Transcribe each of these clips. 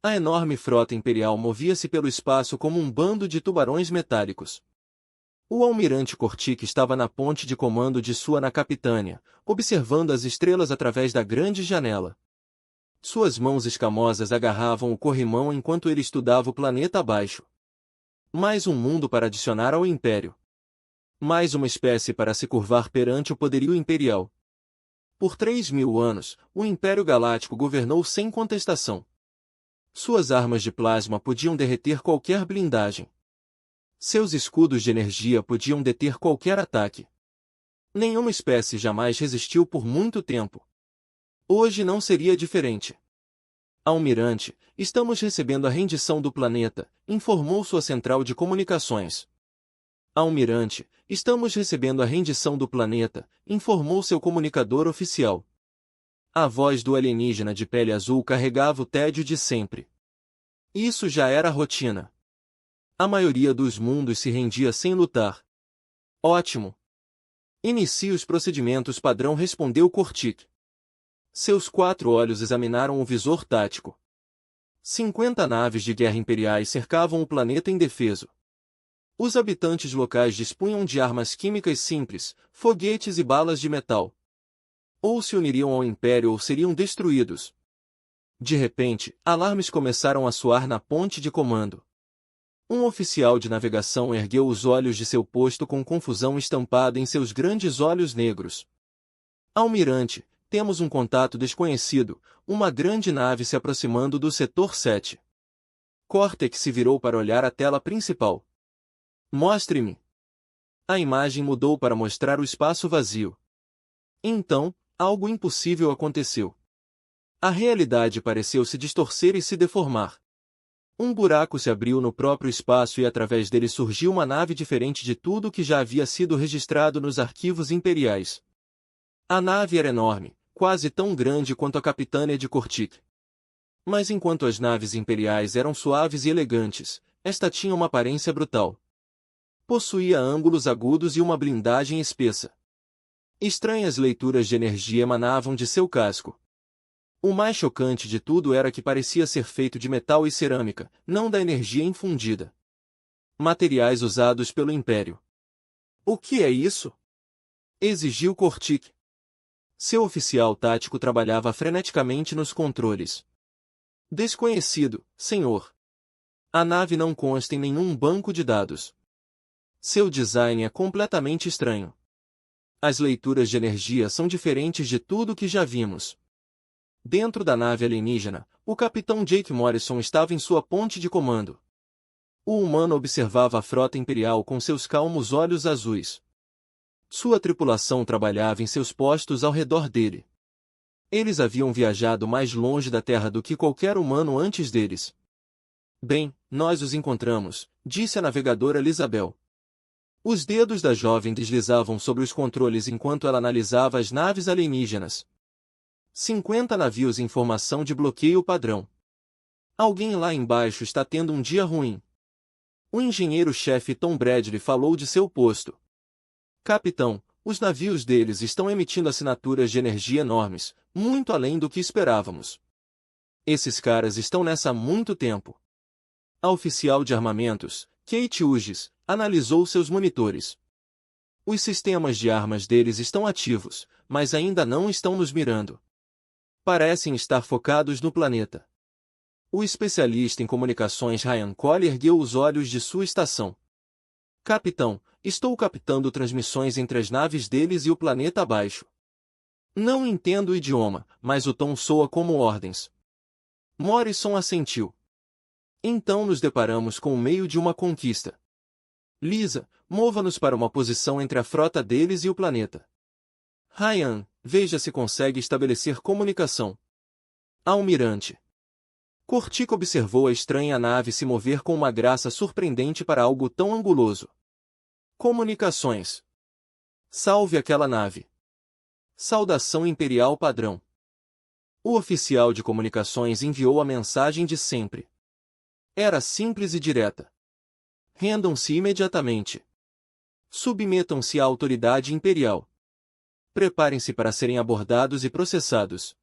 A enorme frota imperial movia-se pelo espaço como um bando de tubarões metálicos. O almirante Kortik estava na ponte de comando de sua na Capitânia, observando as estrelas através da grande janela. Suas mãos escamosas agarravam o corrimão enquanto ele estudava o planeta abaixo. Mais um mundo para adicionar ao Império. Mais uma espécie para se curvar perante o poderio imperial. Por 3.000 anos, o Império Galáctico governou sem contestação. Suas armas de plasma podiam derreter qualquer blindagem. Seus escudos de energia podiam deter qualquer ataque. Nenhuma espécie jamais resistiu por muito tempo. Hoje não seria diferente. Almirante, estamos recebendo a rendição do planeta, informou sua central de comunicações. Almirante, estamos recebendo a rendição do planeta, informou seu comunicador oficial. A voz do alienígena de pele azul carregava o tédio de sempre. Isso já era rotina. A maioria dos mundos se rendia sem lutar. Ótimo. Inicie os procedimentos padrão, respondeu Kortik. Seus 4 olhos examinaram o visor tático. 50 naves de guerra imperiais cercavam o planeta indefeso. Os habitantes locais dispunham de armas químicas simples, foguetes e balas de metal. Ou se uniriam ao Império ou seriam destruídos. De repente, alarmes começaram a soar na ponte de comando. Um oficial de navegação ergueu os olhos de seu posto com confusão estampada em seus grandes olhos negros. Almirante, temos um contato desconhecido, uma grande nave se aproximando do setor 7. Kortik se virou para olhar a tela principal. Mostre-me. A imagem mudou para mostrar o espaço vazio. Então, algo impossível aconteceu. A realidade pareceu se distorcer e se deformar. Um buraco se abriu no próprio espaço e através dele surgiu uma nave diferente de tudo que já havia sido registrado nos arquivos imperiais. A nave era enorme, quase tão grande quanto a Capitânia de Kortik. Mas enquanto as naves imperiais eram suaves e elegantes, esta tinha uma aparência brutal. Possuía ângulos agudos e uma blindagem espessa. Estranhas leituras de energia emanavam de seu casco. O mais chocante de tudo era que parecia ser feito de metal e cerâmica, não da energia infundida. Materiais usados pelo Império. O que é isso? Exigiu Kortik. Seu oficial tático trabalhava freneticamente nos controles. Desconhecido, senhor. A nave não consta em nenhum banco de dados. Seu design é completamente estranho. As leituras de energia são diferentes de tudo que já vimos. Dentro da nave alienígena, o capitão Jake Morrison estava em sua ponte de comando. O humano observava a frota imperial com seus calmos olhos azuis. Sua tripulação trabalhava em seus postos ao redor dele. Eles haviam viajado mais longe da Terra do que qualquer humano antes deles. Bem, nós os encontramos, disse a navegadora Isabel. Os dedos da jovem deslizavam sobre os controles enquanto ela analisava as naves alienígenas. 50 navios em formação de bloqueio padrão. Alguém lá embaixo está tendo um dia ruim. O engenheiro-chefe Tom Bradley falou de seu posto. Capitão, os navios deles estão emitindo assinaturas de energia enormes, muito além do que esperávamos. Esses caras estão nessa há muito tempo. A oficial de armamentos, Kate Hughes, analisou seus monitores. Os sistemas de armas deles estão ativos, mas ainda não estão nos mirando. Parecem estar focados no planeta. O especialista em comunicações Ryan Cole ergueu os olhos de sua estação. Capitão, estou captando transmissões entre as naves deles e o planeta abaixo. Não entendo o idioma, mas o tom soa como ordens. Morrison assentiu. Então nos deparamos com o meio de uma conquista. Lisa, mova-nos para uma posição entre a frota deles e o planeta. Ryan, veja se consegue estabelecer comunicação. Almirante. Kortik observou a estranha nave se mover com uma graça surpreendente para algo tão anguloso. Comunicações. Salve aquela nave. Saudação imperial padrão. O oficial de comunicações enviou a mensagem de sempre. Era simples e direta. Rendam-se imediatamente. Submetam-se à autoridade imperial. Preparem-se para serem abordados e processados.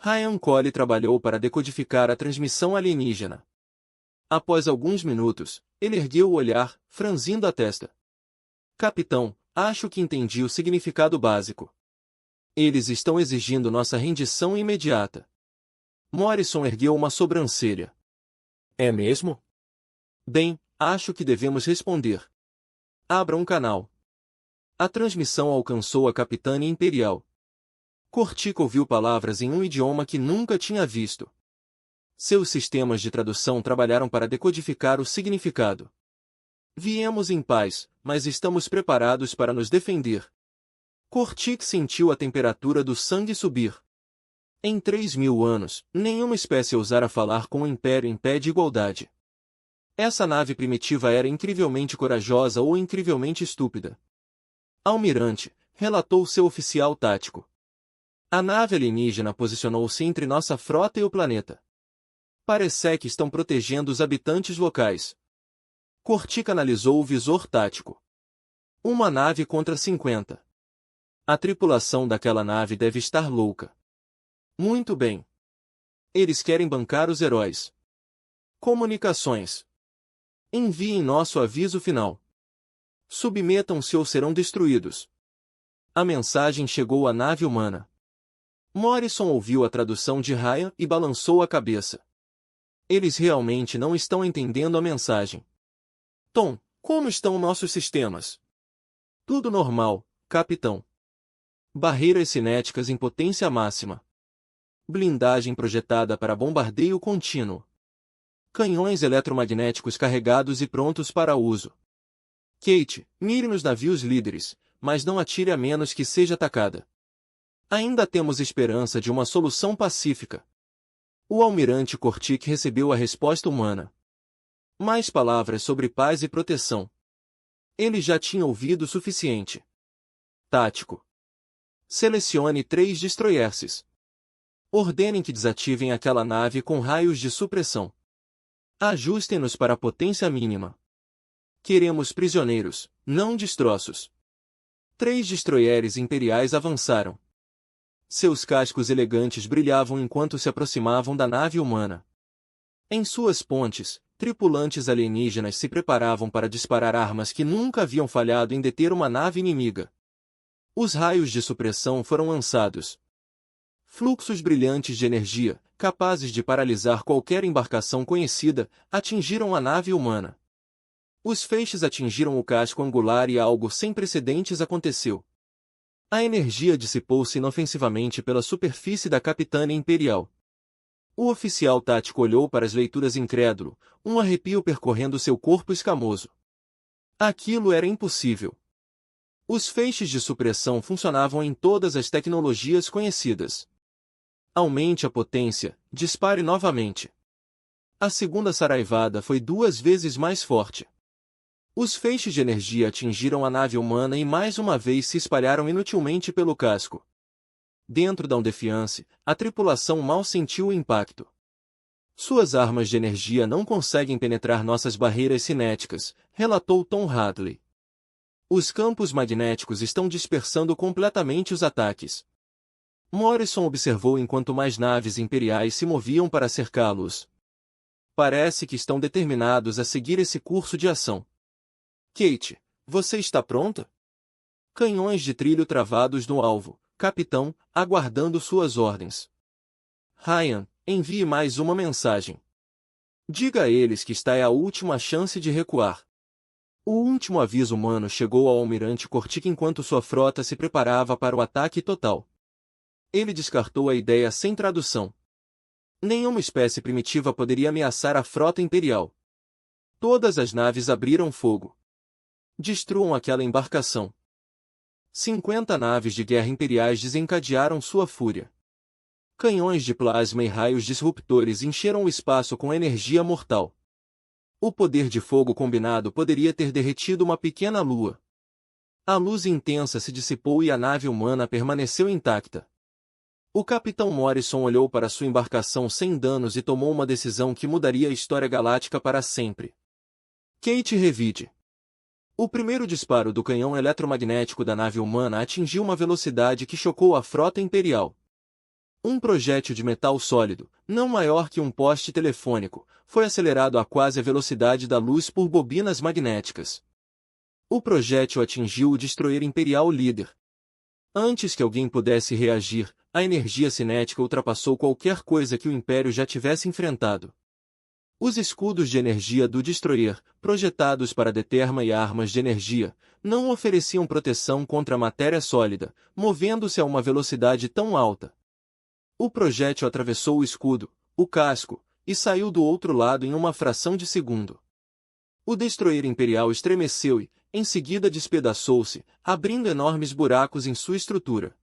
Ryan Cole trabalhou para decodificar a transmissão alienígena. Após alguns minutos, ele ergueu o olhar, franzindo a testa. Capitão, acho que entendi o significado básico. Eles estão exigindo nossa rendição imediata. Morrison ergueu uma sobrancelha. É mesmo? Bem, acho que devemos responder. Abra um canal. A transmissão alcançou a Capitânia Imperial. Cortic ouviu palavras em um idioma que nunca tinha visto. Seus sistemas de tradução trabalharam para decodificar o significado. Viemos em paz, mas estamos preparados para nos defender. Cortic sentiu a temperatura do sangue subir. Em 3.000 anos, nenhuma espécie ousara falar com o Império em pé de igualdade. Essa nave primitiva era incrivelmente corajosa ou incrivelmente estúpida. Almirante, relatou seu oficial tático. A nave alienígena posicionou-se entre nossa frota e o planeta. Parece que estão protegendo os habitantes locais. Cortic analisou o visor tático. Uma nave contra 50. A tripulação daquela nave deve estar louca. Muito bem. Eles querem bancar os heróis. Comunicações. Enviem nosso aviso final. Submetam-se ou serão destruídos. A mensagem chegou à nave humana. Morrison ouviu a tradução de Ryan e balançou a cabeça. Eles realmente não estão entendendo a mensagem. Tom, como estão nossos sistemas? Tudo normal, capitão. Barreiras cinéticas em potência máxima. Blindagem projetada para bombardeio contínuo. Canhões eletromagnéticos carregados e prontos para uso. Kate, mire nos navios líderes, mas não atire a menos que seja atacada. Ainda temos esperança de uma solução pacífica. O almirante Cortic recebeu a resposta humana. Mais palavras sobre paz e proteção. Ele já tinha ouvido o suficiente. Tático. Selecione 3 destroyers. Ordenem que desativem aquela nave com raios de supressão. Ajustem-nos para a potência mínima. Queremos prisioneiros, não destroços. 3 destroyers imperiais avançaram. Seus cascos elegantes brilhavam enquanto se aproximavam da nave humana. Em suas pontes, tripulantes alienígenas se preparavam para disparar armas que nunca haviam falhado em deter uma nave inimiga. Os raios de supressão foram lançados. Fluxos brilhantes de energia, capazes de paralisar qualquer embarcação conhecida, atingiram a nave humana. Os feixes atingiram o casco angular e algo sem precedentes aconteceu. A energia dissipou-se inofensivamente pela superfície da Capitânia Imperial. O oficial tático olhou para as leituras incrédulo, um arrepio percorrendo seu corpo escamoso. Aquilo era impossível. Os feixes de supressão funcionavam em todas as tecnologias conhecidas. Aumente a potência, dispare novamente. A segunda saraivada foi 2 vezes mais forte. Os feixes de energia atingiram a nave humana e mais uma vez se espalharam inutilmente pelo casco. Dentro da Defiance, a tripulação mal sentiu o impacto. Suas armas de energia não conseguem penetrar nossas barreiras cinéticas, relatou Tom Hadley. Os campos magnéticos estão dispersando completamente os ataques. Morrison observou enquanto mais naves imperiais se moviam para cercá-los. Parece que estão determinados a seguir esse curso de ação. Kate, você está pronta? Canhões de trilho travados no alvo, capitão, aguardando suas ordens. Ryan, envie mais uma mensagem. Diga a eles que esta é a última chance de recuar. O último aviso humano chegou ao almirante Cortic enquanto sua frota se preparava para o ataque total. Ele descartou a ideia sem tradução. Nenhuma espécie primitiva poderia ameaçar a frota imperial. Todas as naves abriram fogo. Destruam aquela embarcação. 50 naves de guerra imperiais desencadearam sua fúria. Canhões de plasma e raios disruptores encheram o espaço com energia mortal. O poder de fogo combinado poderia ter derretido uma pequena lua. A luz intensa se dissipou e a nave humana permaneceu intacta. O capitão Morrison olhou para sua embarcação sem danos e tomou uma decisão que mudaria a história galáctica para sempre. Kate revide. O primeiro disparo do canhão eletromagnético da nave humana atingiu uma velocidade que chocou a frota imperial. Um projétil de metal sólido, não maior que um poste telefônico, foi acelerado a quase a velocidade da luz por bobinas magnéticas. O projétil atingiu o destroyer imperial líder. Antes que alguém pudesse reagir, a energia cinética ultrapassou qualquer coisa que o Império já tivesse enfrentado. Os escudos de energia do destroyer, projetados para Determa e armas de energia, não ofereciam proteção contra a matéria sólida, movendo-se a uma velocidade tão alta. O projétil atravessou o escudo, o casco, e saiu do outro lado em uma fração de segundo. O destroyer imperial estremeceu e, em seguida, despedaçou-se, abrindo enormes buracos em sua estrutura.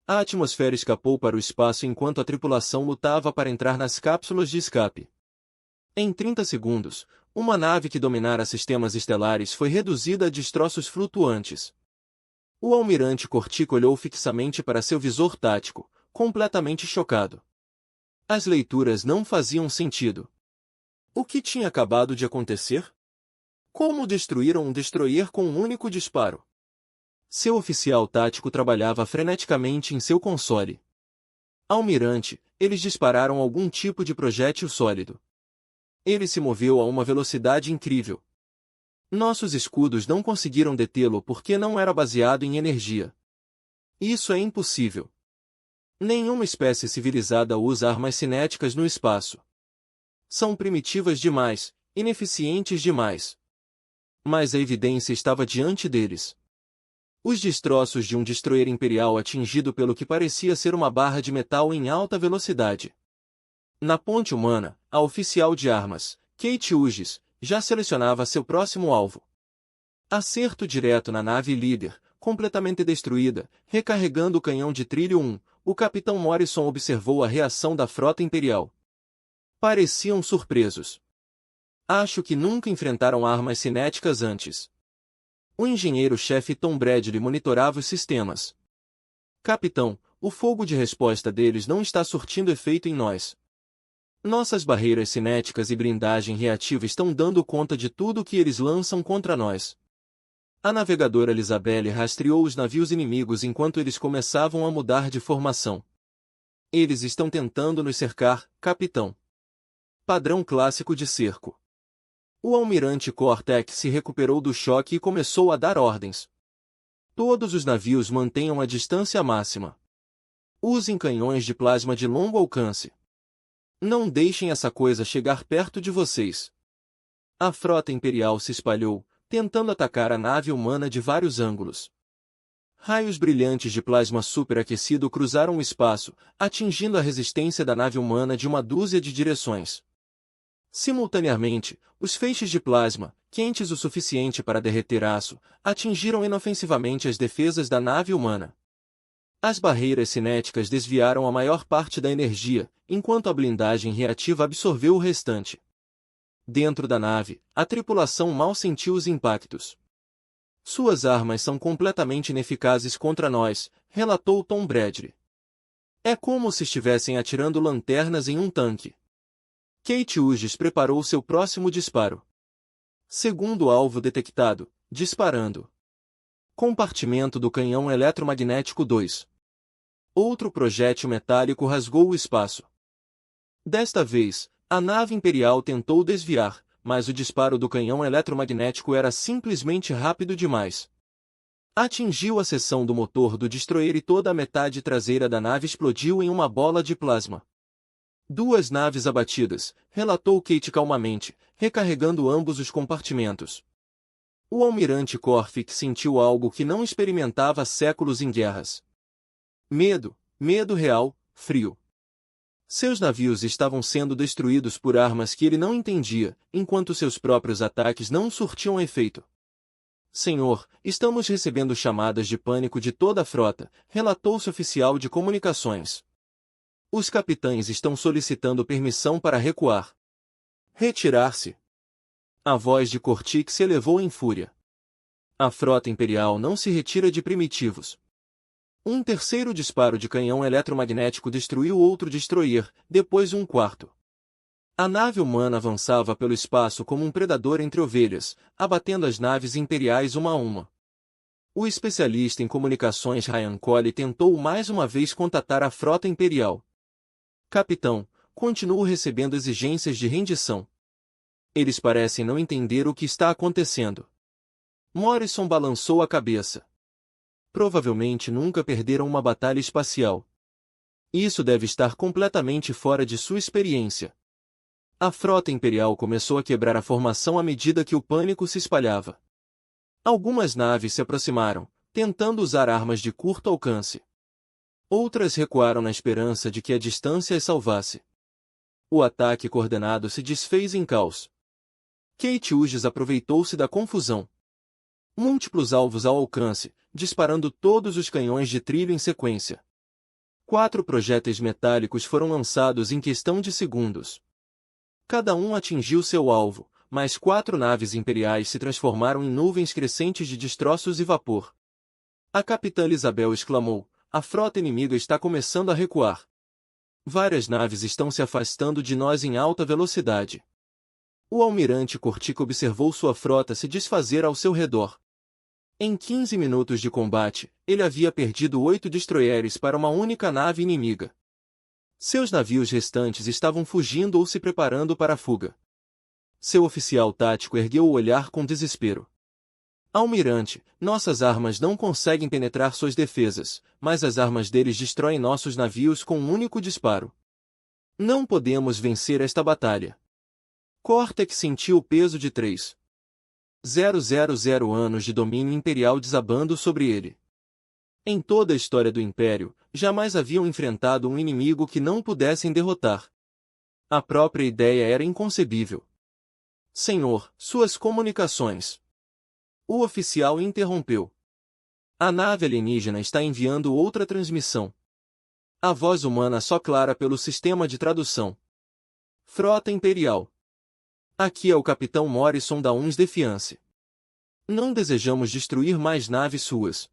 A atmosfera escapou para o espaço enquanto a tripulação lutava para entrar nas cápsulas de escape. Em 30 segundos, uma nave que dominara sistemas estelares foi reduzida a destroços flutuantes. O almirante Cortico olhou fixamente para seu visor tático, completamente chocado. As leituras não faziam sentido. O que tinha acabado de acontecer? Como destruíram um destroyer com um único disparo? Seu oficial tático trabalhava freneticamente em seu console. Almirante, eles dispararam algum tipo de projétil sólido. Ele se moveu a uma velocidade incrível. Nossos escudos não conseguiram detê-lo porque não era baseado em energia. Isso é impossível. Nenhuma espécie civilizada usa armas cinéticas no espaço. São primitivas demais, ineficientes demais. Mas a evidência estava diante deles. Os destroços de um destroyer imperial atingido pelo que parecia ser uma barra de metal em alta velocidade. Na ponte humana, a oficial de armas, Kate Hughes, já selecionava seu próximo alvo. Acerto direto na nave líder, completamente destruída, recarregando o canhão de trilho 1, o capitão Morrison observou a reação da frota imperial. Pareciam surpresos. Acho que nunca enfrentaram armas cinéticas antes. O engenheiro-chefe Tom Bradley monitorava os sistemas. Capitão, o fogo de resposta deles não está surtindo efeito em nós. Nossas barreiras cinéticas e blindagem reativa estão dando conta de tudo o que eles lançam contra nós. A navegadora Elizabeth rastreou os navios inimigos enquanto eles começavam a mudar de formação. Eles estão tentando nos cercar, capitão. Padrão clássico de cerco. O almirante Cortex se recuperou do choque e começou a dar ordens. Todos os navios mantenham a distância máxima. Usem canhões de plasma de longo alcance. Não deixem essa coisa chegar perto de vocês. A frota imperial se espalhou, tentando atacar a nave humana de vários ângulos. Raios brilhantes de plasma superaquecido cruzaram o espaço, atingindo a resistência da nave humana de uma dúzia de direções. Simultaneamente, os feixes de plasma, quentes o suficiente para derreter aço, atingiram inofensivamente as defesas da nave humana. As barreiras cinéticas desviaram a maior parte da energia, enquanto a blindagem reativa absorveu o restante. Dentro da nave, a tripulação mal sentiu os impactos. Suas armas são completamente ineficazes contra nós, relatou Tom Bradley. É como se estivessem atirando lanternas em um tanque. Kate Hughes preparou seu próximo disparo. Segundo alvo detectado, disparando. Compartimento do canhão eletromagnético 2. Outro projétil metálico rasgou o espaço. Desta vez, a nave imperial tentou desviar, mas o disparo do canhão eletromagnético era simplesmente rápido demais. Atingiu a seção do motor do destroyer e toda a metade traseira da nave explodiu em uma bola de plasma. 2 naves abatidas, relatou Kate calmamente, recarregando ambos os compartimentos. O almirante Corfix sentiu algo que não experimentava há séculos em guerras. Medo, medo real, frio. Seus navios estavam sendo destruídos por armas que ele não entendia, enquanto seus próprios ataques não surtiam efeito. Senhor, estamos recebendo chamadas de pânico de toda a frota, relatou-se oficial de comunicações. Os capitães estão solicitando permissão para recuar. Retirar-se. A voz de Cortix se elevou em fúria. A frota imperial não se retira de primitivos. Um terceiro disparo de canhão eletromagnético destruiu outro destroyer, depois um quarto. A nave humana avançava pelo espaço como um predador entre ovelhas, abatendo as naves imperiais uma a uma. O especialista em comunicações Ryan Cole tentou mais uma vez contatar a frota imperial. Capitão, continuo recebendo exigências de rendição. Eles parecem não entender o que está acontecendo. Morrison balançou a cabeça. Provavelmente nunca perderam uma batalha espacial. Isso deve estar completamente fora de sua experiência. A frota imperial começou a quebrar a formação à medida que o pânico se espalhava. Algumas naves se aproximaram, tentando usar armas de curto alcance. Outras recuaram na esperança de que a distância as salvasse. O ataque coordenado se desfez em caos. Kate Hughes aproveitou-se da confusão. Múltiplos alvos ao alcance, disparando todos os canhões de trilho em sequência. 4 projéteis metálicos foram lançados em questão de segundos. Cada um atingiu seu alvo, mas 4 naves imperiais se transformaram em nuvens crescentes de destroços e vapor. A capitã Isabel exclamou: "A frota inimiga está começando a recuar. Várias naves estão se afastando de nós em alta velocidade." O almirante Cortic observou sua frota se desfazer ao seu redor. Em 15 minutos de combate, ele havia perdido 8 destroyers para uma única nave inimiga. Seus navios restantes estavam fugindo ou se preparando para a fuga. Seu oficial tático ergueu o olhar com desespero. "Almirante, nossas armas não conseguem penetrar suas defesas, mas as armas deles destroem nossos navios com um único disparo. Não podemos vencer esta batalha." Cortex sentiu o peso de 3.000 anos de domínio imperial desabando sobre ele. Em toda a história do Império, jamais haviam enfrentado um inimigo que não pudessem derrotar. A própria ideia era inconcebível. "Senhor, suas comunicações." O oficial interrompeu. "A nave alienígena está enviando outra transmissão." A voz humana só clara pelo sistema de tradução. "Frota Imperial. Aqui é o Capitão Morrison da Uns Defiance. Não desejamos destruir mais naves suas.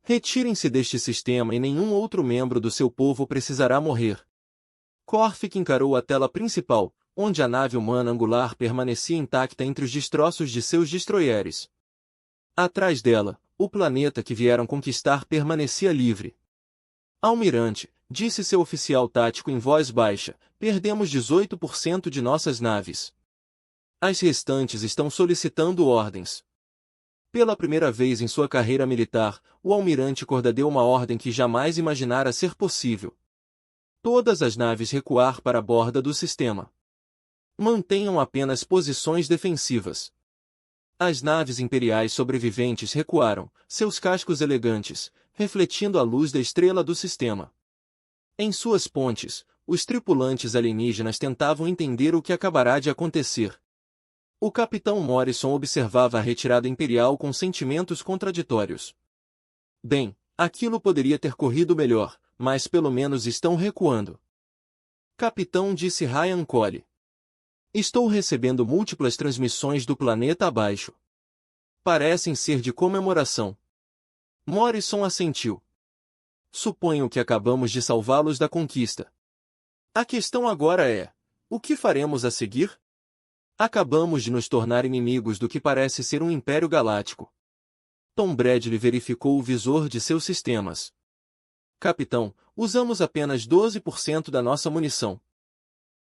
Retirem-se deste sistema e nenhum outro membro do seu povo precisará morrer." Corfic encarou a tela principal, onde a nave humana angular permanecia intacta entre os destroços de seus destroyers. Atrás dela, o planeta que vieram conquistar permanecia livre. "Almirante", disse seu oficial tático em voz baixa, "perdemos 18% de nossas naves. As restantes estão solicitando ordens." Pela primeira vez em sua carreira militar, o almirante Corda deu uma ordem que jamais imaginara ser possível. Todas as naves recuar para a borda do sistema. Mantenham apenas posições defensivas. As naves imperiais sobreviventes recuaram, seus cascos elegantes, refletindo a luz da estrela do sistema. Em suas pontes, os tripulantes alienígenas tentavam entender o que acabará de acontecer. O capitão Morrison observava a retirada imperial com sentimentos contraditórios. "Bem, aquilo poderia ter corrido melhor, mas pelo menos estão recuando." "Capitão", disse Ryan Cole. "Estou recebendo múltiplas transmissões do planeta abaixo. Parecem ser de comemoração." Morrison assentiu. "Suponho que acabamos de salvá-los da conquista. A questão agora é: o que faremos a seguir? Acabamos de nos tornar inimigos do que parece ser um império galáctico." Tom Bradley verificou o visor de seus sistemas. "Capitão, usamos apenas 12% da nossa munição."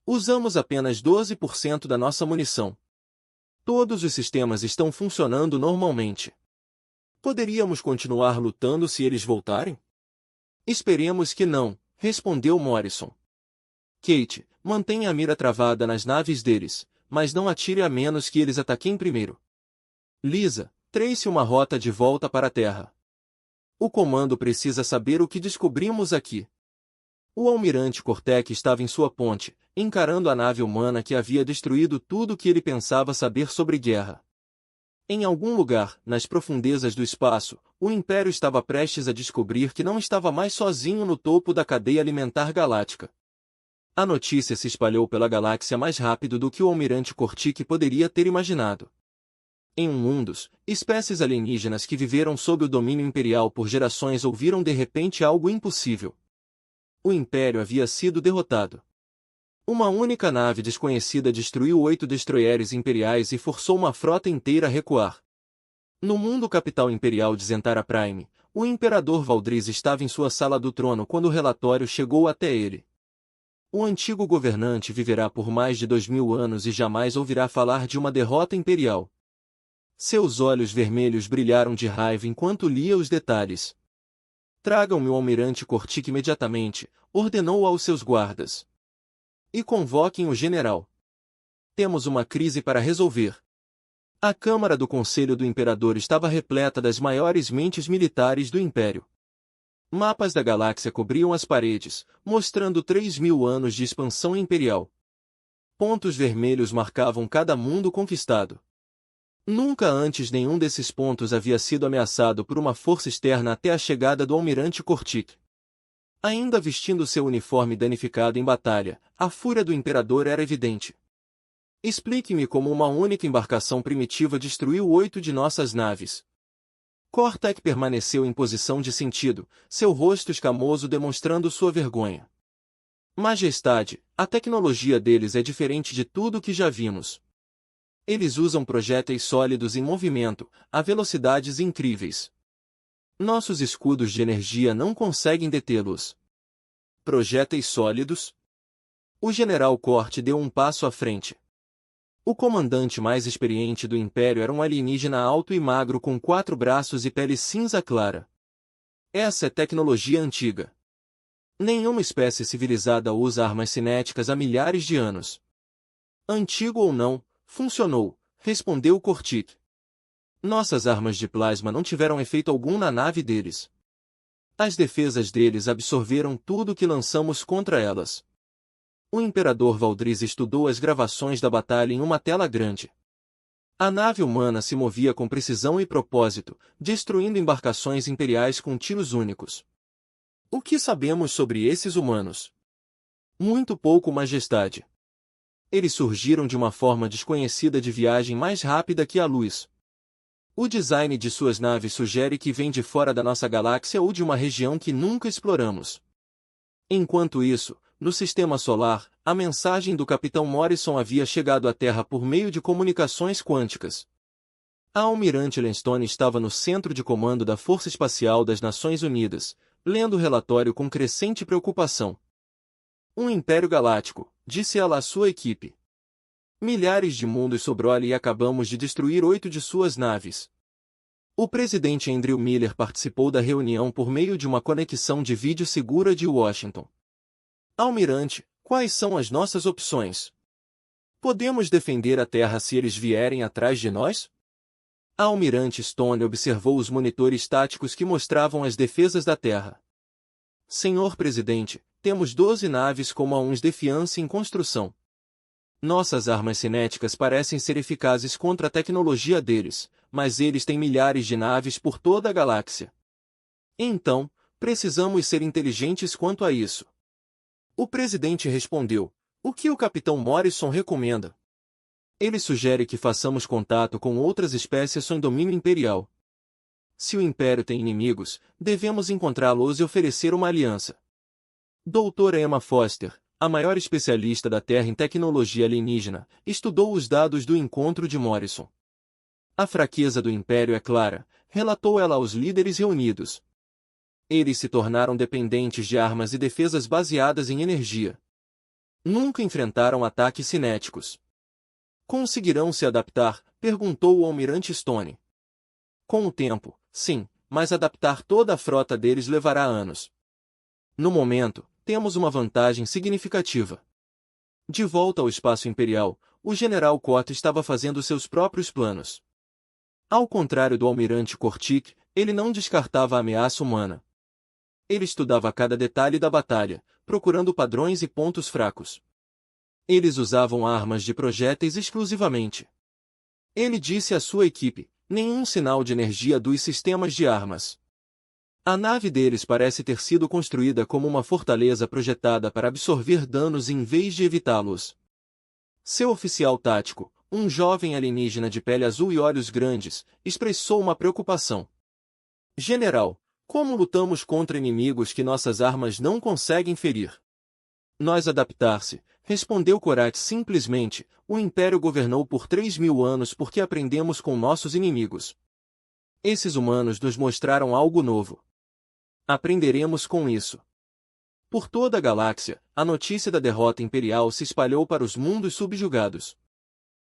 "Usamos apenas 12% da nossa munição. Todos os sistemas estão funcionando normalmente. Poderíamos continuar lutando se eles voltarem?" "Esperemos que não", respondeu Morrison. "Kate, mantenha a mira travada nas naves deles, mas não atire a menos que eles ataquem primeiro. Lisa, trace uma rota de volta para a Terra. O comando precisa saber o que descobrimos aqui." O almirante Cortec estava em sua ponte, encarando a nave humana que havia destruído tudo o que ele pensava saber sobre guerra. Em algum lugar, nas profundezas do espaço, o Império estava prestes a descobrir que não estava mais sozinho no topo da cadeia alimentar galáctica. A notícia se espalhou pela galáxia mais rápido do que o almirante Cortic poderia ter imaginado. Em um mundos, espécies alienígenas que viveram sob o domínio imperial por gerações ouviram de repente algo impossível. O Império havia sido derrotado. Uma única nave desconhecida destruiu 8 destroyers imperiais e forçou uma frota inteira a recuar. No mundo capital imperial de Zentara Prime, o imperador Valdriz estava em sua sala do trono quando o relatório chegou até ele. O antigo governante viverá por mais de 2000 anos e jamais ouvirá falar de uma derrota imperial. Seus olhos vermelhos brilharam de raiva enquanto lia os detalhes. Tragam-me o almirante Cortic imediatamente, ordenou aos seus guardas. E convoquem o general. Temos uma crise para resolver. A Câmara do Conselho do Imperador estava repleta das maiores mentes militares do Império. Mapas da galáxia cobriam as paredes, mostrando 3000 anos de expansão imperial. Pontos vermelhos marcavam cada mundo conquistado. Nunca antes nenhum desses pontos havia sido ameaçado por uma força externa até a chegada do almirante Cortic. Ainda vestindo seu uniforme danificado em batalha, a fúria do imperador era evidente. Explique-me como uma única embarcação primitiva destruiu 8 de nossas naves. Cortac permaneceu em posição de sentido, seu rosto escamoso demonstrando sua vergonha. Majestade, a tecnologia deles é diferente de tudo que já vimos. Eles usam projéteis sólidos em movimento, a velocidades incríveis. Nossos escudos de energia não conseguem detê-los. Projéteis sólidos? O general Cort deu um passo à frente. O comandante mais experiente do Império era um alienígena alto e magro com 4 braços e pele cinza clara. Essa é tecnologia antiga. Nenhuma espécie civilizada usa armas cinéticas há milhares de anos. Antigo ou não, funcionou, respondeu Cortic. Nossas armas de plasma não tiveram efeito algum na nave deles. As defesas deles absorveram tudo que lançamos contra elas. O imperador Valdriz estudou as gravações da batalha em uma tela grande. A nave humana se movia com precisão e propósito, destruindo embarcações imperiais com tiros únicos. O que sabemos sobre esses humanos? Muito pouco, majestade. Eles surgiram de uma forma desconhecida de viagem mais rápida que a luz. O design de suas naves sugere que vêm de fora da nossa galáxia ou de uma região que nunca exploramos. Enquanto isso, no sistema solar, a mensagem do Capitão Morrison havia chegado à Terra por meio de comunicações quânticas. A almirante Lenstone estava no centro de comando da Força Espacial das Nações Unidas, lendo o relatório com crescente preocupação. Um império galáctico, disse ela à sua equipe. Milhares de mundos sobrole e acabamos de destruir 8 de suas naves. O presidente Andrew Miller participou da reunião por meio de uma conexão de vídeo segura de Washington. Almirante, quais são as nossas opções? Podemos defender a Terra se eles vierem atrás de nós? A almirante Stone observou os monitores táticos que mostravam as defesas da Terra. Senhor presidente, temos 12 naves como a uns Defiance em construção. Nossas armas cinéticas parecem ser eficazes contra a tecnologia deles, mas eles têm milhares de naves por toda a galáxia. Então, precisamos ser inteligentes quanto a isso. O presidente respondeu: o que o Capitão Morrison recomenda? Ele sugere que façamos contato com outras espécies sem domínio imperial. Se o Império tem inimigos, devemos encontrá-los e oferecer uma aliança. Doutora Emma Foster, a maior especialista da Terra em tecnologia alienígena, estudou os dados do encontro de Morrison. A fraqueza do Império é clara, relatou ela aos líderes reunidos. Eles se tornaram dependentes de armas e defesas baseadas em energia. Nunca enfrentaram ataques cinéticos. Conseguirão se adaptar? Perguntou o almirante Stone. Com o tempo, sim, mas adaptar toda a frota deles levará anos. No momento, temos uma vantagem significativa. De volta ao espaço imperial, o general Cort estava fazendo seus próprios planos. Ao contrário do almirante Cortic, ele não descartava a ameaça humana. Ele estudava cada detalhe da batalha, procurando padrões e pontos fracos. Eles usavam armas de projéteis exclusivamente. Ele disse à sua equipe: nenhum sinal de energia dos sistemas de armas. A nave deles parece ter sido construída como uma fortaleza projetada para absorver danos em vez de evitá-los. Seu oficial tático, um jovem alienígena de pele azul e olhos grandes, expressou uma preocupação. General, como lutamos contra inimigos que nossas armas não conseguem ferir? Nós adaptar-se, respondeu Korat simplesmente, o Império governou por 3000 anos porque aprendemos com nossos inimigos. Esses humanos nos mostraram algo novo. Aprenderemos com isso. Por toda a galáxia, a notícia da derrota imperial se espalhou para os mundos subjugados.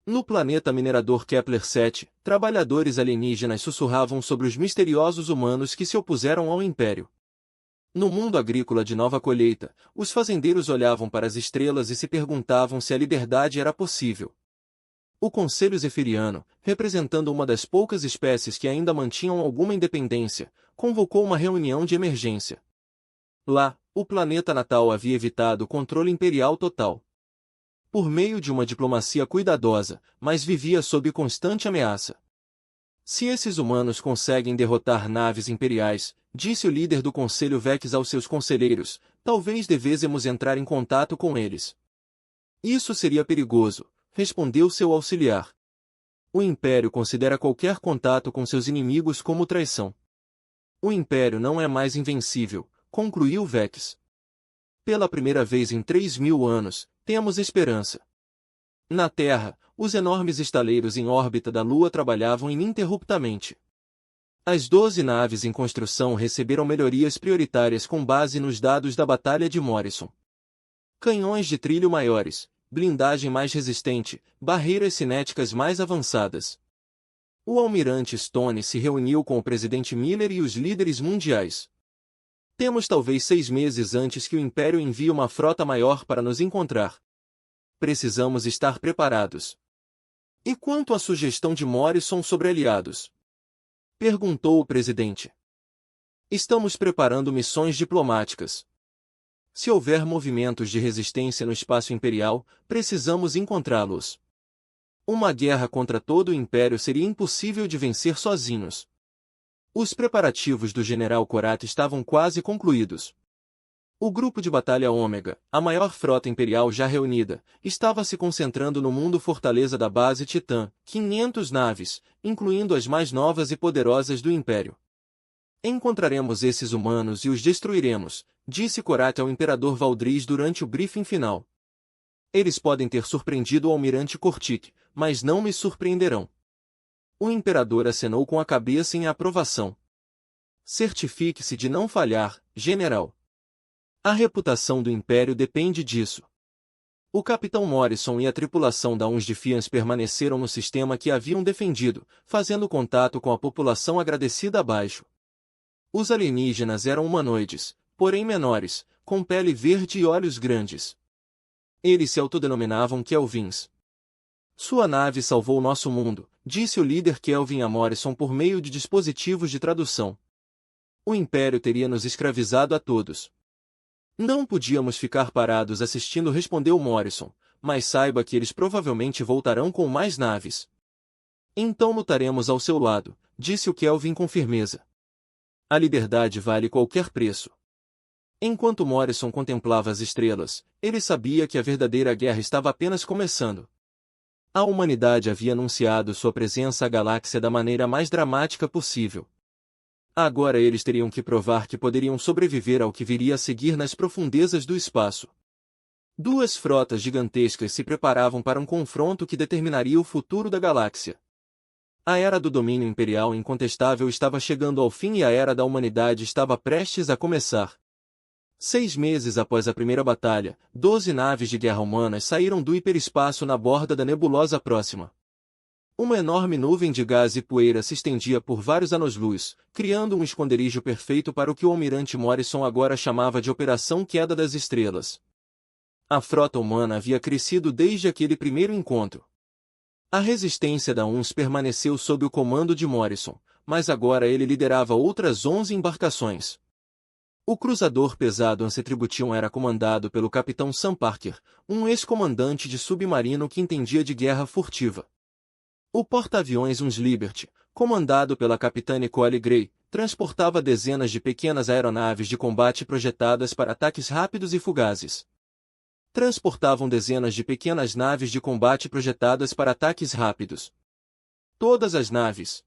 No planeta minerador Kepler-7, trabalhadores alienígenas sussurravam sobre os misteriosos humanos que se opuseram ao Império. No mundo agrícola de Nova Colheita, os fazendeiros olhavam para as estrelas e se perguntavam se a liberdade era possível. O Conselho Zefiriano, representando uma das poucas espécies que ainda mantinham alguma independência, convocou uma reunião de emergência. Lá, o planeta natal havia evitado o controle imperial total. Por meio de uma diplomacia cuidadosa, mas vivia sob constante ameaça. Se esses humanos conseguem derrotar naves imperiais, disse o líder do Conselho Vex aos seus conselheiros, talvez devêssemos entrar em contato com eles. Isso seria perigoso, respondeu seu auxiliar. O Império considera qualquer contato com seus inimigos como traição. O Império não é mais invencível, concluiu Vex. Pela primeira vez em 3.000 anos, temos esperança. Na Terra, os enormes estaleiros em órbita da Lua trabalhavam ininterruptamente. As 12 naves em construção receberam melhorias prioritárias com base nos dados da Batalha de Morrison. Canhões de trilho maiores, blindagem mais resistente, barreiras cinéticas mais avançadas. O almirante Stone se reuniu com o presidente Miller e os líderes mundiais. Temos talvez 6 meses antes que o Império envie uma frota maior para nos encontrar. Precisamos estar preparados. E quanto à sugestão de Morrison sobre aliados? Perguntou o presidente. Estamos preparando missões diplomáticas. Se houver movimentos de resistência no espaço imperial, precisamos encontrá-los. Uma guerra contra todo o Império seria impossível de vencer sozinhos. Os preparativos do General Korat estavam quase concluídos. O grupo de batalha Ômega, a maior frota imperial já reunida, estava se concentrando no mundo fortaleza da base Titã, 500 naves, incluindo as mais novas e poderosas do Império. Encontraremos esses humanos e os destruiremos, disse Korat ao Imperador Valdriz durante o briefing final. Eles podem ter surpreendido o almirante Kortik, mas não me surpreenderão. O Imperador acenou com a cabeça em aprovação. Certifique-se de não falhar, general. A reputação do Império depende disso. O Capitão Morrison e a tripulação da Uns Defiance permaneceram no sistema que haviam defendido, fazendo contato com a população agradecida abaixo. Os alienígenas eram humanoides, porém menores, com pele verde e olhos grandes. Eles se autodenominavam Kelvins. Sua nave salvou nosso mundo, disse o líder Kelvin a Morrison por meio de dispositivos de tradução. O Império teria nos escravizado a todos. Não podíamos ficar parados assistindo, respondeu Morrison, mas saiba que eles provavelmente voltarão com mais naves. Então lutaremos ao seu lado, disse o Kelvin com firmeza. A liberdade vale qualquer preço. Enquanto Morrison contemplava as estrelas, ele sabia que a verdadeira guerra estava apenas começando. A humanidade havia anunciado sua presença à galáxia da maneira mais dramática possível. Agora eles teriam que provar que poderiam sobreviver ao que viria a seguir nas profundezas do espaço. Duas frotas gigantescas se preparavam para um confronto que determinaria o futuro da galáxia. A era do domínio imperial incontestável estava chegando ao fim e a era da humanidade estava prestes a começar. 6 meses após a primeira batalha, 12 naves de guerra humanas saíram do hiperespaço na borda da nebulosa próxima. Uma enorme nuvem de gás e poeira se estendia por vários anos-luz, criando um esconderijo perfeito para o que o almirante Morrison agora chamava de Operação Queda das Estrelas. A frota humana havia crescido desde aquele primeiro encontro. A resistência da UNS permaneceu sob o comando de Morrison, mas agora ele liderava outras 11 embarcações. O cruzador pesado Ancetribution era comandado pelo capitão Sam Parker, um ex-comandante de submarino que entendia de guerra furtiva. O porta-aviões Uns Liberty, comandado pela capitã Nicole Gray, transportava dezenas de pequenas aeronaves de combate projetadas para ataques rápidos e fugazes. Transportavam dezenas de pequenas naves de combate projetadas para ataques rápidos. Todas as naves.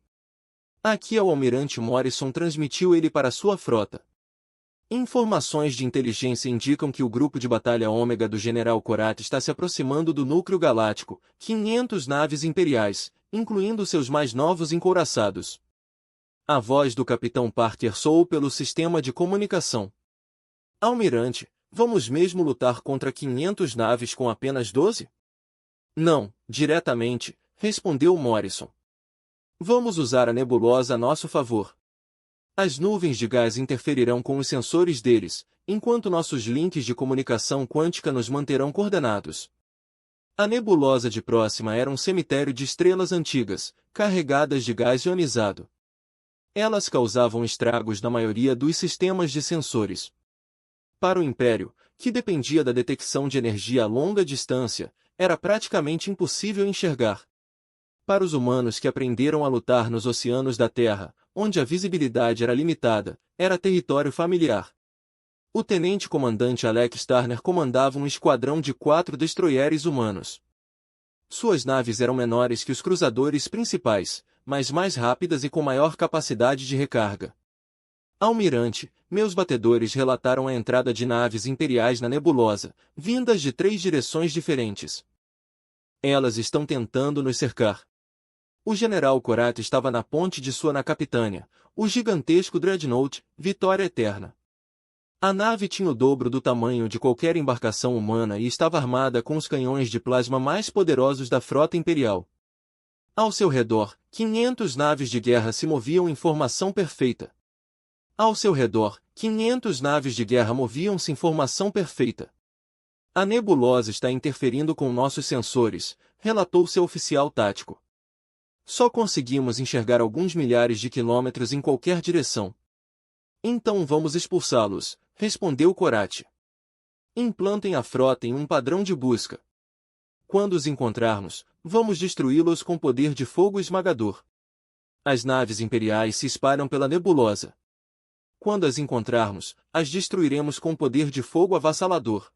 Aqui ao almirante Morrison transmitiu ele para sua frota. Informações de inteligência indicam que o grupo de batalha Ômega do General Korat está se aproximando do núcleo galáctico, 500 naves imperiais, incluindo seus mais novos encouraçados. A voz do Capitão Parker soou pelo sistema de comunicação. Almirante, vamos mesmo lutar contra 500 naves com apenas 12? Não, diretamente, respondeu Morrison. Vamos usar a nebulosa a nosso favor. As nuvens de gás interferirão com os sensores deles, enquanto nossos links de comunicação quântica nos manterão coordenados. A nebulosa de Próxima era um cemitério de estrelas antigas, carregadas de gás ionizado. Elas causavam estragos na maioria dos sistemas de sensores. Para o Império, que dependia da detecção de energia a longa distância, era praticamente impossível enxergar. Para os humanos que aprenderam a lutar nos oceanos da Terra, onde a visibilidade era limitada, era território familiar. O tenente-comandante Alex Turner comandava um esquadrão de 4 destroyeres humanos. Suas naves eram menores que os cruzadores principais, mas mais rápidas e com maior capacidade de recarga. Almirante, meus batedores relataram a entrada de naves imperiais na nebulosa, vindas de 3 direções diferentes. Elas estão tentando nos cercar. O general Korat estava na ponte de sua na Capitânia, o gigantesco Dreadnought, Vitória Eterna. A nave tinha o dobro do tamanho de qualquer embarcação humana e estava armada com os canhões de plasma mais poderosos da frota imperial. Ao seu redor, 500 naves de guerra se moviam em formação perfeita. Ao seu redor, 500 naves de guerra moviam-se em formação perfeita. A nebulosa está interferindo com nossos sensores, relatou seu oficial tático. Só conseguimos enxergar alguns milhares de quilômetros em qualquer direção. Então vamos expulsá-los, respondeu Korat. Implantem a frota em um padrão de busca. Quando os encontrarmos, vamos destruí-los com poder de fogo esmagador. As naves imperiais se espalham pela nebulosa. Quando as encontrarmos, as destruiremos com poder de fogo avassalador.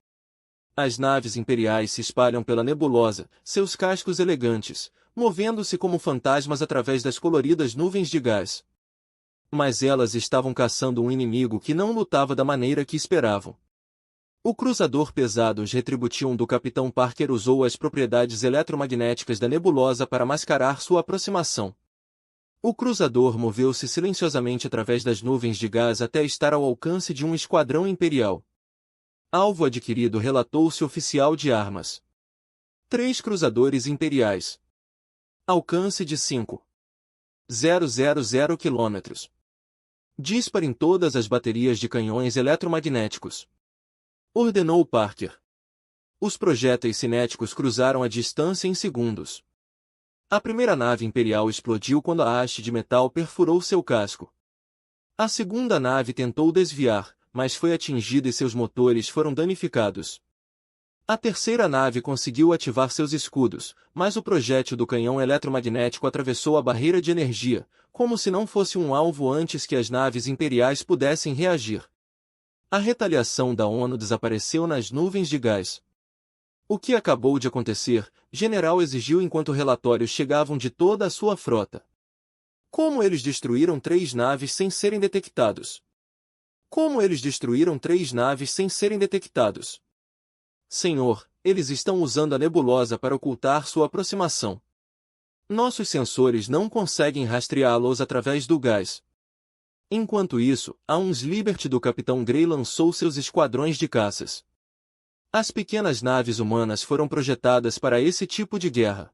As naves imperiais se espalham pela nebulosa, seus cascos elegantes, movendo-se como fantasmas através das coloridas nuvens de gás. Mas elas estavam caçando um inimigo que não lutava da maneira que esperavam. O cruzador pesado Retribution do Capitão Parker usou as propriedades eletromagnéticas da nebulosa para mascarar sua aproximação. O cruzador moveu-se silenciosamente através das nuvens de gás até estar ao alcance de um esquadrão imperial. Alvo adquirido, relatou-se oficial de armas. 3 cruzadores imperiais. Alcance de 5.000 km. Disparem todas as baterias de canhões eletromagnéticos. Ordenou Parker. Os projéteis cinéticos cruzaram a distância em segundos. A primeira nave imperial explodiu quando a haste de metal perfurou seu casco. A segunda nave tentou desviar, mas foi atingida e seus motores foram danificados. A terceira nave conseguiu ativar seus escudos, mas o projétil do canhão eletromagnético atravessou a barreira de energia, como se não fosse um alvo antes que as naves imperiais pudessem reagir. A retaliação da ONU desapareceu nas nuvens de gás. O que acabou de acontecer, General exigiu enquanto relatórios chegavam de toda a sua frota. Como eles destruíram 3 naves sem serem detectados? Como eles destruíram 3 naves sem serem detectados? Senhor, eles estão usando a nebulosa para ocultar sua aproximação. Nossos sensores não conseguem rastreá-los através do gás. Enquanto isso, a Uns Liberty do Capitão Grey lançou seus esquadrões de caças. As pequenas naves humanas foram projetadas para esse tipo de guerra.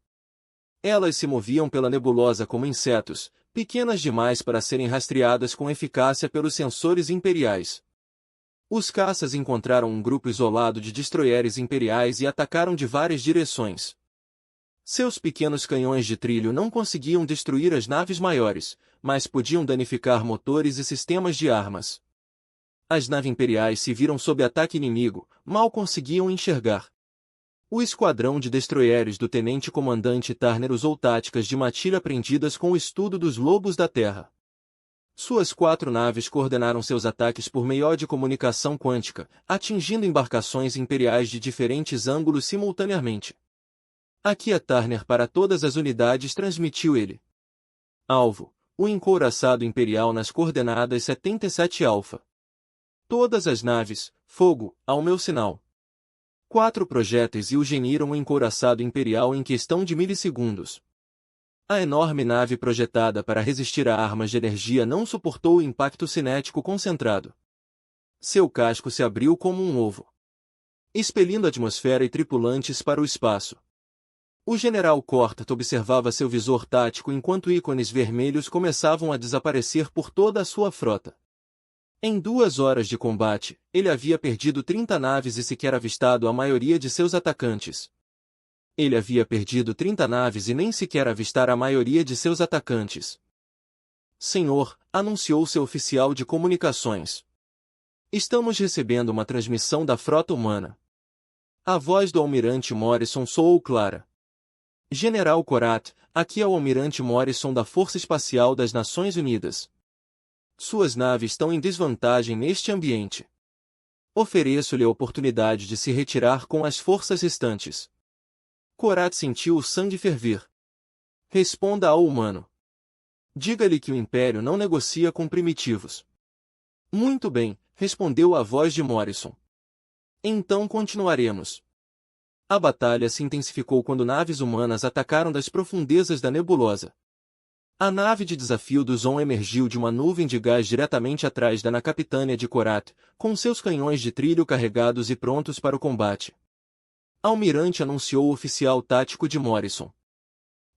Elas se moviam pela nebulosa como insetos, pequenas demais para serem rastreadas com eficácia pelos sensores imperiais. Os caças encontraram um grupo isolado de destroyeres imperiais e atacaram de várias direções. Seus pequenos canhões de trilho não conseguiam destruir as naves maiores, mas podiam danificar motores e sistemas de armas. As naves imperiais se viram sob ataque inimigo, mal conseguiam enxergar. O esquadrão de destroyeres do tenente-comandante Turner usou táticas de matilha aprendidas com o estudo dos lobos da Terra. Suas 4 naves coordenaram seus ataques por meio de comunicação quântica, atingindo embarcações imperiais de diferentes ângulos simultaneamente. Aqui a Turner para todas as unidades transmitiu ele. Alvo, o encouraçado imperial nas coordenadas 77 alfa. Todas as naves, fogo, ao meu sinal. 4 projéteis e o geniram o encouraçado imperial em questão de milissegundos. A enorme nave projetada para resistir a armas de energia não suportou o impacto cinético concentrado. Seu casco se abriu como um ovo, expelindo a atmosfera e tripulantes para o espaço. O general Cortat observava seu visor tático enquanto ícones vermelhos começavam a desaparecer por toda a sua frota. Em 2 horas de combate, ele havia perdido 30 naves e sequer avistado a maioria de seus atacantes. Ele havia perdido 30 naves e nem sequer avistar a maioria de seus atacantes. Senhor, anunciou seu oficial de comunicações. Estamos recebendo uma transmissão da frota humana. A voz do almirante Morrison soou clara. General Korat, aqui é o almirante Morrison da Força Espacial das Nações Unidas. Suas naves estão em desvantagem neste ambiente. Ofereço-lhe a oportunidade de se retirar com as forças restantes. Korat sentiu o sangue ferver. Responda ao humano. Diga-lhe que o Império não negocia com primitivos. Muito bem, respondeu a voz de Morrison. Então continuaremos. A batalha se intensificou quando naves humanas atacaram das profundezas da nebulosa. A nave de desafio do Zon emergiu de uma nuvem de gás diretamente atrás da capitânia de Korat, com seus canhões de trilho carregados e prontos para o combate. Almirante anunciou o oficial tático de Morrison.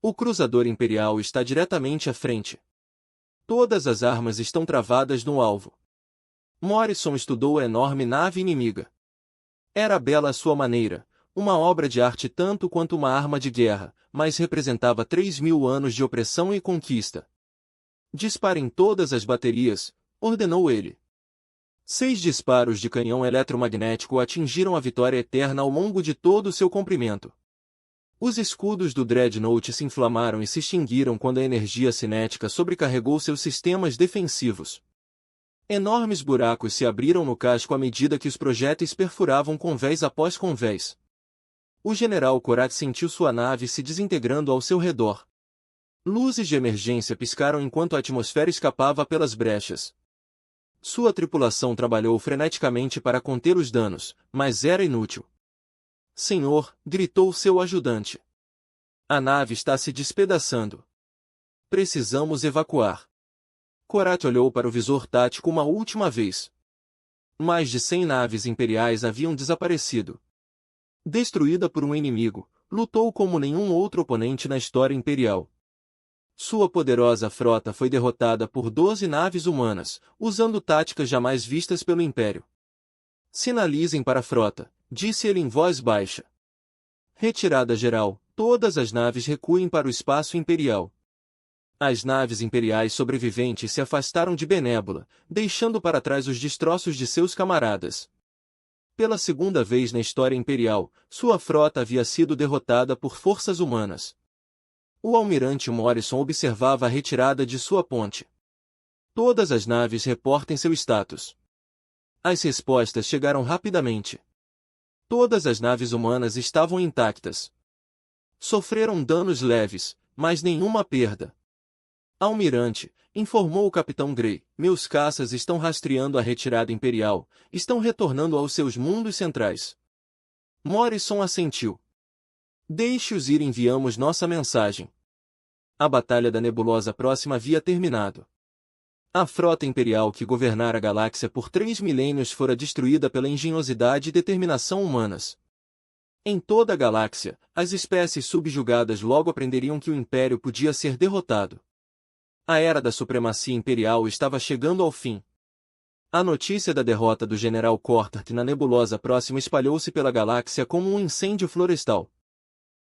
O cruzador imperial está diretamente à frente. Todas as armas estão travadas no alvo. Morrison estudou a enorme nave inimiga. Era bela à sua maneira, uma obra de arte tanto quanto uma arma de guerra, mas representava 3.000 anos de opressão e conquista. Disparem todas as baterias, ordenou ele. 6 disparos de canhão eletromagnético atingiram a vitória eterna ao longo de todo o seu comprimento. Os escudos do Dreadnought se inflamaram e se extinguiram quando a energia cinética sobrecarregou seus sistemas defensivos. Enormes buracos se abriram no casco à medida que os projéteis perfuravam convés após convés. O general Korat sentiu sua nave se desintegrando ao seu redor. Luzes de emergência piscaram enquanto a atmosfera escapava pelas brechas. Sua tripulação trabalhou freneticamente para conter os danos, mas era inútil. Senhor, gritou seu ajudante. A nave está se despedaçando. Precisamos evacuar. Korat olhou para o visor tático uma última vez. Mais de 100 naves imperiais haviam desaparecido. Destruída por um inimigo, lutou como nenhum outro oponente na história imperial. Sua poderosa frota foi derrotada por 12 naves humanas, usando táticas jamais vistas pelo Império. Sinalizem para a frota, disse ele em voz baixa. Retirada geral, todas as naves recuem para o espaço imperial. As naves imperiais sobreviventes se afastaram de Benébula, deixando para trás os destroços de seus camaradas. Pela segunda vez na história imperial, sua frota havia sido derrotada por forças humanas. O almirante Morrison observava a retirada de sua ponte. Todas as naves reportem seu status. As respostas chegaram rapidamente. Todas as naves humanas estavam intactas. Sofreram danos leves, mas nenhuma perda. Almirante, informou o capitão Gray, meus caças estão rastreando a retirada imperial, estão retornando aos seus mundos centrais. Morrison assentiu. Deixe-os ir, enviamos nossa mensagem. A batalha da nebulosa próxima havia terminado. A frota imperial que governara a galáxia por 3 milênios fora destruída pela engenhosidade e determinação humanas. Em toda a galáxia, as espécies subjugadas logo aprenderiam que o Império podia ser derrotado. A era da supremacia imperial estava chegando ao fim. A notícia da derrota do general Cortat na nebulosa próxima espalhou-se pela galáxia como um incêndio florestal.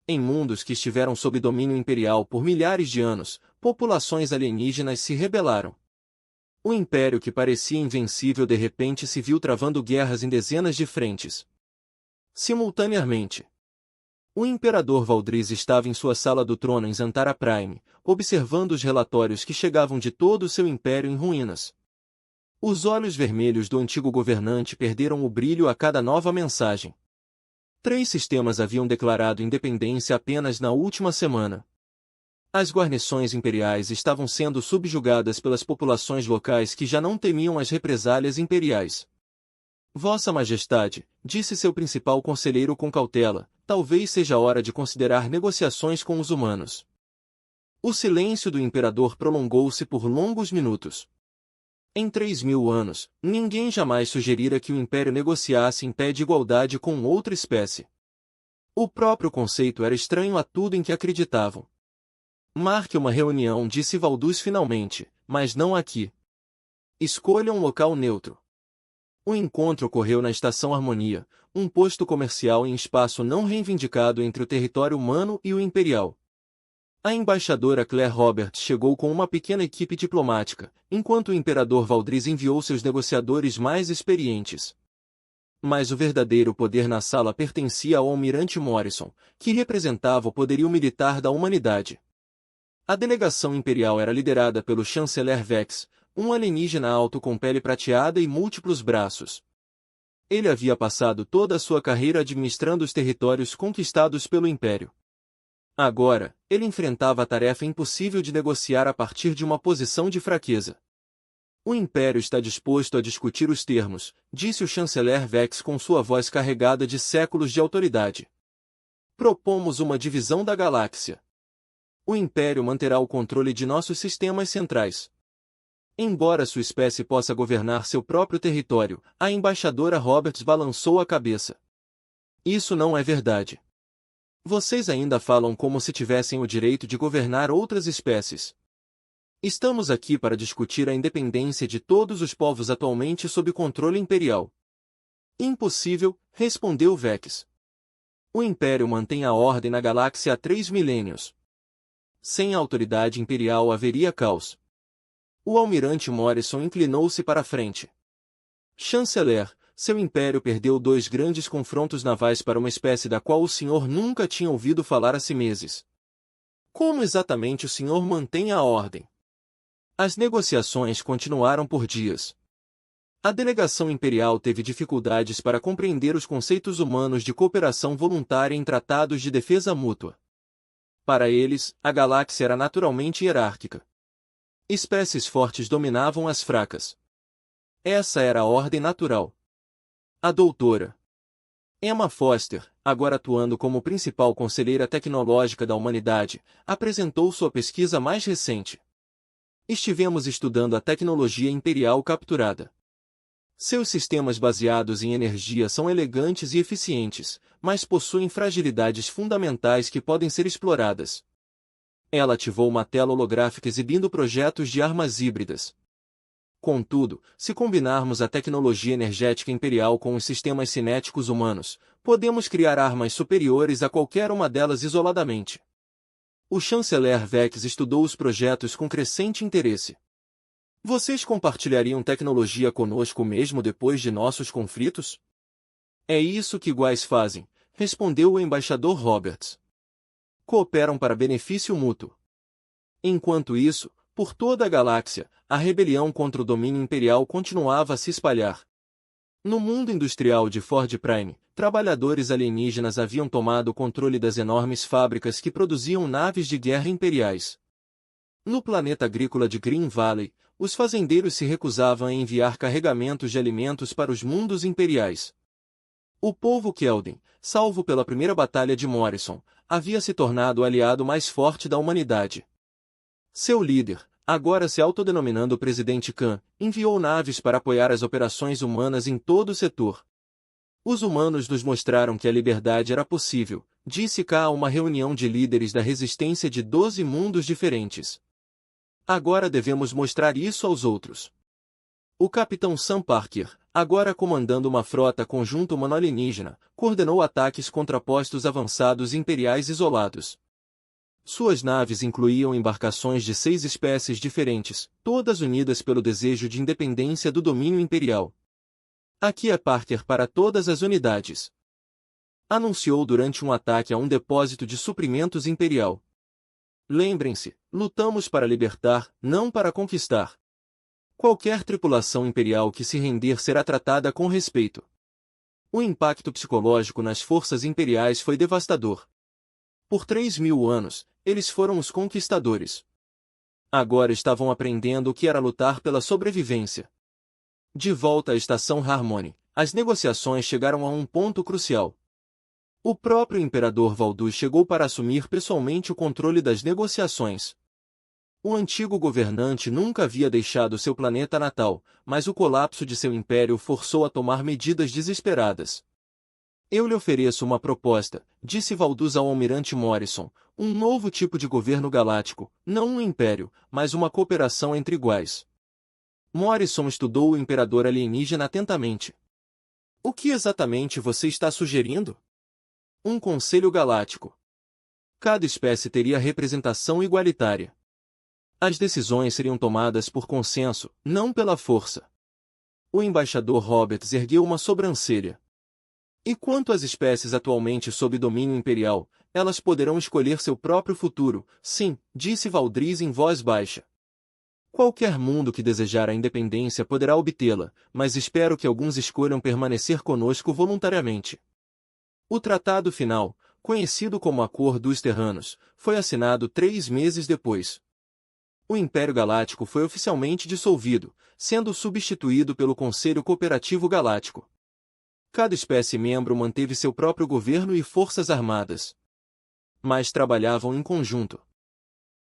Em mundos que estiveram sob domínio imperial por milhares de anos, populações alienígenas se rebelaram. O império que parecia invencível de repente se viu travando guerras em dezenas de frentes. Simultaneamente, o imperador Valdriz estava em sua sala do trono em Zantara Prime, observando os relatórios que chegavam de todo o seu império em ruínas. Os olhos vermelhos do antigo governante perderam o brilho a cada nova mensagem. 3 sistemas haviam declarado independência apenas na última semana. As guarnições imperiais estavam sendo subjugadas pelas populações locais que já não temiam as represálias imperiais. Vossa Majestade, disse seu principal conselheiro com cautela, talvez seja hora de considerar negociações com os humanos. O silêncio do imperador prolongou-se por longos minutos. Em 3.000 anos, ninguém jamais sugerira que o império negociasse em pé de igualdade com outra espécie. O próprio conceito era estranho a tudo em que acreditavam. Marque uma reunião, disse Valduz finalmente, mas não aqui. Escolha um local neutro. O encontro ocorreu na Estação Harmonia, um posto comercial em espaço não reivindicado entre o território humano e o imperial. A embaixadora Claire Roberts chegou com uma pequena equipe diplomática, enquanto o imperador Valdriz enviou seus negociadores mais experientes. Mas o verdadeiro poder na sala pertencia ao almirante Morrison, que representava o poderio militar da humanidade. A delegação imperial era liderada pelo chanceler Vex, um alienígena alto com pele prateada e múltiplos braços. Ele havia passado toda a sua carreira administrando os territórios conquistados pelo Império. Agora, ele enfrentava a tarefa impossível de negociar a partir de uma posição de fraqueza. O Império está disposto a discutir os termos, disse o chanceler Vex com sua voz carregada de séculos de autoridade. Propomos uma divisão da galáxia. O Império manterá o controle de nossos sistemas centrais. Embora sua espécie possa governar seu próprio território, a embaixadora Roberts balançou a cabeça. Isso não é verdade. Vocês ainda falam como se tivessem o direito de governar outras espécies. Estamos aqui para discutir a independência de todos os povos atualmente sob controle imperial. Impossível, respondeu Vex. O Império mantém a ordem na galáxia há 3 milênios. Sem a autoridade imperial haveria caos. O almirante Morrison inclinou-se para a frente. Chanceler, seu império perdeu 2 grandes confrontos navais para uma espécie da qual o senhor nunca tinha ouvido falar há meses. Como exatamente o senhor mantém a ordem? As negociações continuaram por dias. A delegação imperial teve dificuldades para compreender os conceitos humanos de cooperação voluntária em tratados de defesa mútua. Para eles, a galáxia era naturalmente hierárquica. Espécies fortes dominavam as fracas. Essa era a ordem natural. A doutora Emma Foster, agora atuando como principal conselheira tecnológica da humanidade, apresentou sua pesquisa mais recente. Estivemos estudando a tecnologia imperial capturada. Seus sistemas baseados em energia são elegantes e eficientes, mas possuem fragilidades fundamentais que podem ser exploradas. Ela ativou uma tela holográfica exibindo projetos de armas híbridas. Contudo, se combinarmos a tecnologia energética imperial com os sistemas cinéticos humanos, podemos criar armas superiores a qualquer uma delas isoladamente. O chanceler Vex estudou os projetos com crescente interesse. Vocês compartilhariam tecnologia conosco mesmo depois de nossos conflitos? É isso que iguais fazem, respondeu o embaixador Roberts. Cooperam para benefício mútuo. Enquanto isso, por toda a galáxia, a rebelião contra o domínio imperial continuava a se espalhar. No mundo industrial de Ford Prime, trabalhadores alienígenas haviam tomado o controle das enormes fábricas que produziam naves de guerra imperiais. No planeta agrícola de Green Valley, os fazendeiros se recusavam a enviar carregamentos de alimentos para os mundos imperiais. O povo Kelden, salvo pela primeira batalha de Morrison, havia se tornado o aliado mais forte da humanidade. Seu líder, agora se autodenominando Presidente Khan, enviou naves para apoiar as operações humanas em todo o setor. Os humanos nos mostraram que a liberdade era possível, disse Khan a uma reunião de líderes da resistência de 12 mundos diferentes. Agora devemos mostrar isso aos outros. O capitão Sam Parker, agora comandando uma frota conjunta humano-alienígena, coordenou ataques contra postos avançados imperiais isolados. Suas naves incluíam embarcações de 6 espécies diferentes, todas unidas pelo desejo de independência do domínio imperial. Aqui é Parker para todas as unidades. Anunciou durante um ataque a um depósito de suprimentos imperial. Lembrem-se, lutamos para libertar, não para conquistar. Qualquer tripulação imperial que se render será tratada com respeito. O impacto psicológico nas forças imperiais foi devastador. Por 3.000 anos, eles foram os conquistadores. Agora estavam aprendendo o que era lutar pela sobrevivência. De volta à estação Harmony, as negociações chegaram a um ponto crucial. O próprio imperador Valduz chegou para assumir pessoalmente o controle das negociações. O antigo governante nunca havia deixado seu planeta natal, mas o colapso de seu império forçou a tomar medidas desesperadas. Eu lhe ofereço uma proposta, disse Valduz ao almirante Morrison, um novo tipo de governo galáctico, não um império, mas uma cooperação entre iguais. Morrison estudou o imperador alienígena atentamente. O que exatamente você está sugerindo? Um conselho galáctico. Cada espécie teria representação igualitária. As decisões seriam tomadas por consenso, não pela força. O embaixador Roberts ergueu uma sobrancelha. E quanto às espécies atualmente sob domínio imperial, elas poderão escolher seu próprio futuro, sim, disse Valdriz em voz baixa. Qualquer mundo que desejar a independência poderá obtê-la, mas espero que alguns escolham permanecer conosco voluntariamente. O tratado final, conhecido como Acordo dos Terranos, foi assinado 3 meses depois. O Império Galáctico foi oficialmente dissolvido, sendo substituído pelo Conselho Cooperativo Galáctico. Cada espécie-membro manteve seu próprio governo e forças armadas. Mas trabalhavam em conjunto.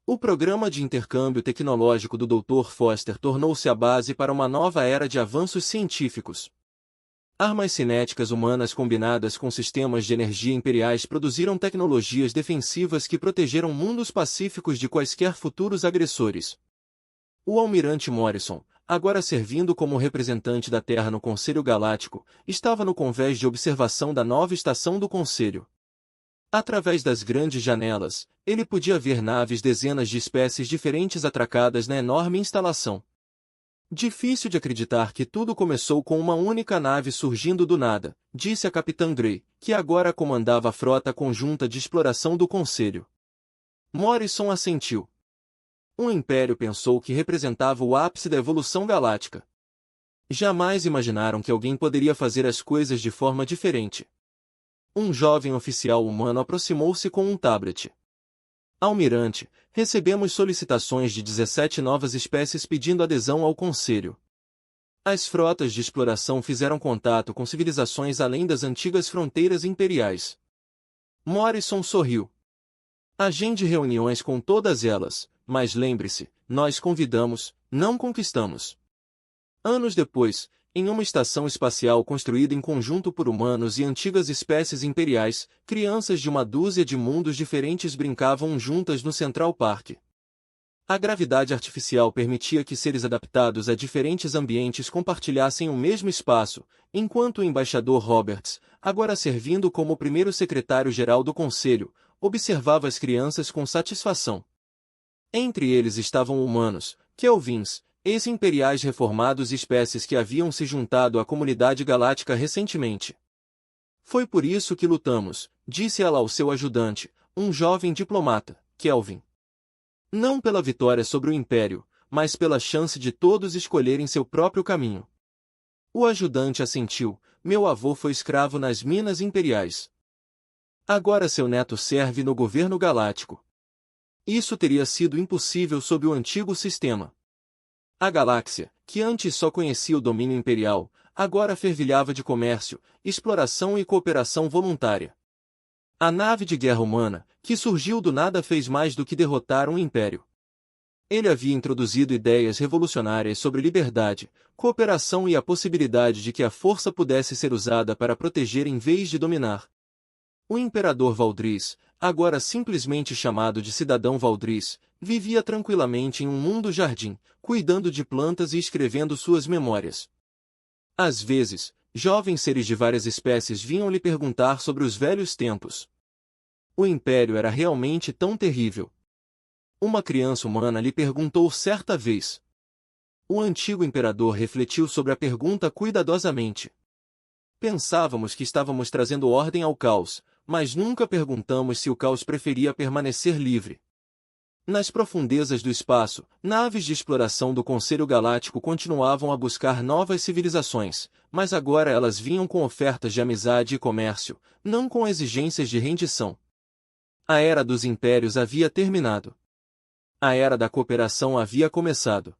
O programa de intercâmbio tecnológico do Dr. Foster tornou-se a base para uma nova era de avanços científicos. Armas cinéticas humanas combinadas com sistemas de energia imperiais produziram tecnologias defensivas que protegeram mundos pacíficos de quaisquer futuros agressores. O almirante Morrison, agora servindo como representante da Terra no Conselho Galáctico, estava no convés de observação da nova estação do Conselho. Através das grandes janelas, ele podia ver naves dezenas de espécies diferentes atracadas na enorme instalação. Difícil de acreditar que tudo começou com uma única nave surgindo do nada, disse a Capitã Gray, que agora comandava a frota conjunta de exploração do Conselho. Morrison assentiu. Um império pensou que representava o ápice da evolução galáctica. Jamais imaginaram que alguém poderia fazer as coisas de forma diferente. Um jovem oficial humano aproximou-se com um tablet. Almirante, recebemos solicitações de 17 novas espécies pedindo adesão ao Conselho. As frotas de exploração fizeram contato com civilizações além das antigas fronteiras imperiais. Morrison sorriu. Agende reuniões com todas elas, mas lembre-se, nós convidamos, não conquistamos. Anos depois, em uma estação espacial construída em conjunto por humanos e antigas espécies imperiais, crianças de uma dúzia de mundos diferentes brincavam juntas no Central Park. A gravidade artificial permitia que seres adaptados a diferentes ambientes compartilhassem o mesmo espaço, enquanto o embaixador Roberts, agora servindo como primeiro secretário-geral do Conselho, observava as crianças com satisfação. Entre eles estavam humanos, Kelvins, ex-imperiais reformados e espécies que haviam se juntado à comunidade galáctica recentemente. Foi por isso que lutamos, disse ela ao seu ajudante, um jovem diplomata, Kelvin. Não pela vitória sobre o Império, mas pela chance de todos escolherem seu próprio caminho. O ajudante assentiu, meu avô foi escravo nas minas imperiais. Agora seu neto serve no governo galáctico. Isso teria sido impossível sob o antigo sistema. A galáxia, que antes só conhecia o domínio imperial, agora fervilhava de comércio, exploração e cooperação voluntária. A nave de guerra humana, que surgiu do nada, fez mais do que derrotar um império. Ele havia introduzido ideias revolucionárias sobre liberdade, cooperação e a possibilidade de que a força pudesse ser usada para proteger em vez de dominar. O imperador Valdriz, agora simplesmente chamado de cidadão Valdriz, vivia tranquilamente em um mundo-jardim, cuidando de plantas e escrevendo suas memórias. Às vezes, jovens seres de várias espécies vinham lhe perguntar sobre os velhos tempos. O império era realmente tão terrível? Uma criança humana lhe perguntou certa vez. O antigo imperador refletiu sobre a pergunta cuidadosamente. Pensávamos que estávamos trazendo ordem ao caos, mas nunca perguntamos se o caos preferia permanecer livre. Nas profundezas do espaço, naves de exploração do Conselho Galáctico continuavam a buscar novas civilizações, mas agora elas vinham com ofertas de amizade e comércio, não com exigências de rendição. A era dos impérios havia terminado. A era da cooperação havia começado.